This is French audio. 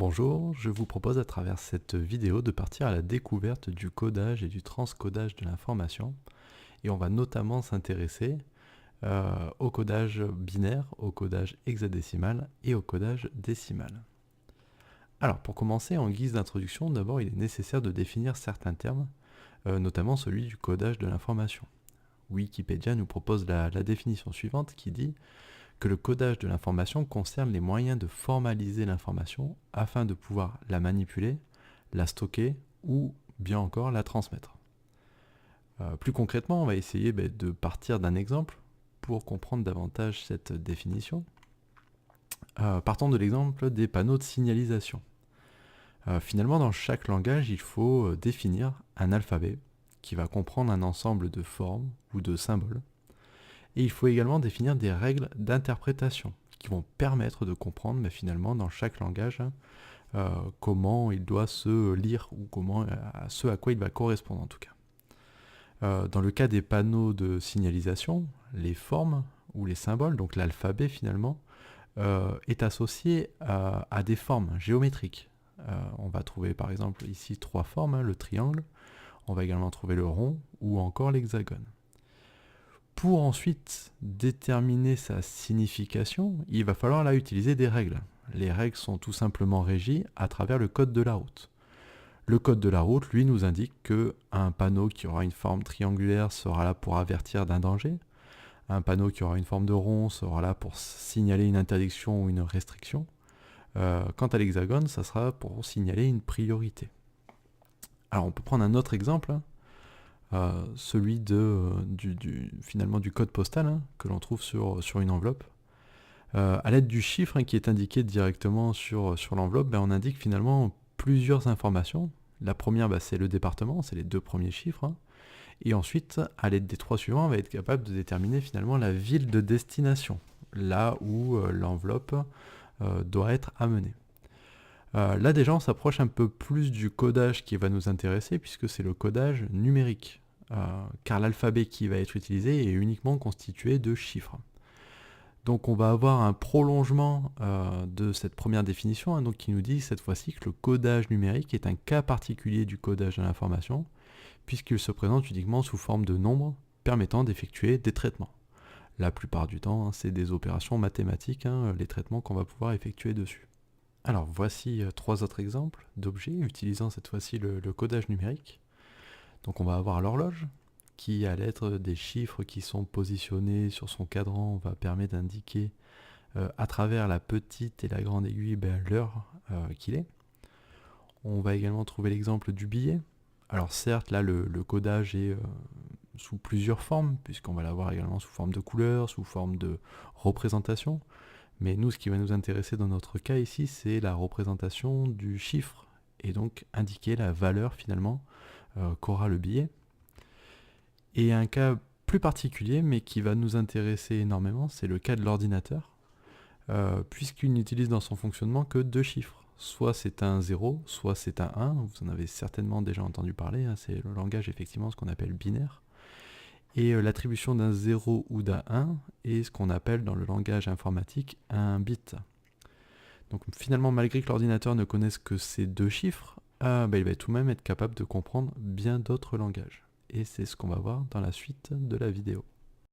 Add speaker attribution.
Speaker 1: Bonjour, je vous propose à travers cette vidéo de partir à la découverte du codage et du transcodage de l'information. Et on va notamment s'intéresser au codage binaire, au codage hexadécimal et au codage décimal. Alors pour commencer, en guise d'introduction, d'abord il est nécessaire de définir certains termes, notamment celui du codage de l'information. Wikipédia nous propose la définition suivante qui dit que le codage de l'information concerne les moyens de formaliser l'information afin de pouvoir la manipuler, la stocker ou bien encore la transmettre. Plus concrètement, on va essayer de partir d'un exemple pour comprendre davantage cette définition. Partons de l'exemple des panneaux de signalisation. Finalement, dans chaque langage, il faut définir un alphabet qui va comprendre un ensemble de formes ou de symboles. Et il faut également définir des règles d'interprétation qui vont permettre de comprendre finalement dans chaque langage comment il doit se lire ou ce à quoi il va correspondre en tout cas. Dans le cas des panneaux de signalisation, les formes ou les symboles, donc l'alphabet finalement, est associé à des formes géométriques. On va trouver par exemple ici 3 formes, le triangle, on va également trouver le rond ou encore l'hexagone. Pour ensuite déterminer sa signification, il va falloir là utiliser des règles. Les règles sont tout simplement régies à travers le code de la route. Le code de la route, lui, nous indique qu'un panneau qui aura une forme triangulaire sera là pour avertir d'un danger. Un panneau qui aura une forme de rond sera là pour signaler une interdiction ou une restriction. Quant à l'hexagone, ça sera pour signaler une priorité. Alors on peut prendre un autre exemple, celui finalement du code postal que l'on trouve sur une enveloppe. À l'aide du chiffre qui est indiqué directement sur l'enveloppe, on indique finalement plusieurs informations. La première, c'est le département, c'est les 2 premiers chiffres. Et ensuite, à l'aide des 3 suivants, on va être capable de déterminer finalement la ville de destination, là où l'enveloppe doit être amenée. Là déjà, on s'approche un peu plus du codage qui va nous intéresser, puisque c'est le codage numérique. Car l'alphabet qui va être utilisé est uniquement constitué de chiffres. Donc on va avoir un prolongement de cette première définition, donc qui nous dit cette fois-ci que le codage numérique est un cas particulier du codage de l'information, puisqu'il se présente uniquement sous forme de nombres permettant d'effectuer des traitements. La plupart du temps, c'est des opérations mathématiques, les traitements qu'on va pouvoir effectuer dessus. Alors voici 3 autres exemples d'objets utilisant cette fois-ci le codage numérique. Donc on va avoir l'horloge, qui à l'aide des chiffres qui sont positionnés sur son cadran va permettre d'indiquer à travers la petite et la grande aiguille l'heure qu'il est. On va également trouver l'exemple du billet. Alors certes, là le codage est sous plusieurs formes, puisqu'on va l'avoir également sous forme de couleur, sous forme de représentation. Mais nous, ce qui va nous intéresser dans notre cas ici, c'est la représentation du chiffre, et donc indiquer la valeur finalement qu'aura le billet. Et un cas plus particulier, mais qui va nous intéresser énormément, c'est le cas de l'ordinateur, puisqu'il n'utilise dans son fonctionnement que 2 chiffres. Soit c'est un 0, soit c'est un 1, vous en avez certainement déjà entendu parler, c'est le langage effectivement ce qu'on appelle binaire. Et l'attribution d'un 0 ou d'un 1 est ce qu'on appelle dans le langage informatique un bit. Donc finalement, malgré que l'ordinateur ne connaisse que ces 2 chiffres, il va tout de même être capable de comprendre bien d'autres langages. Et c'est ce qu'on va voir dans la suite de la vidéo.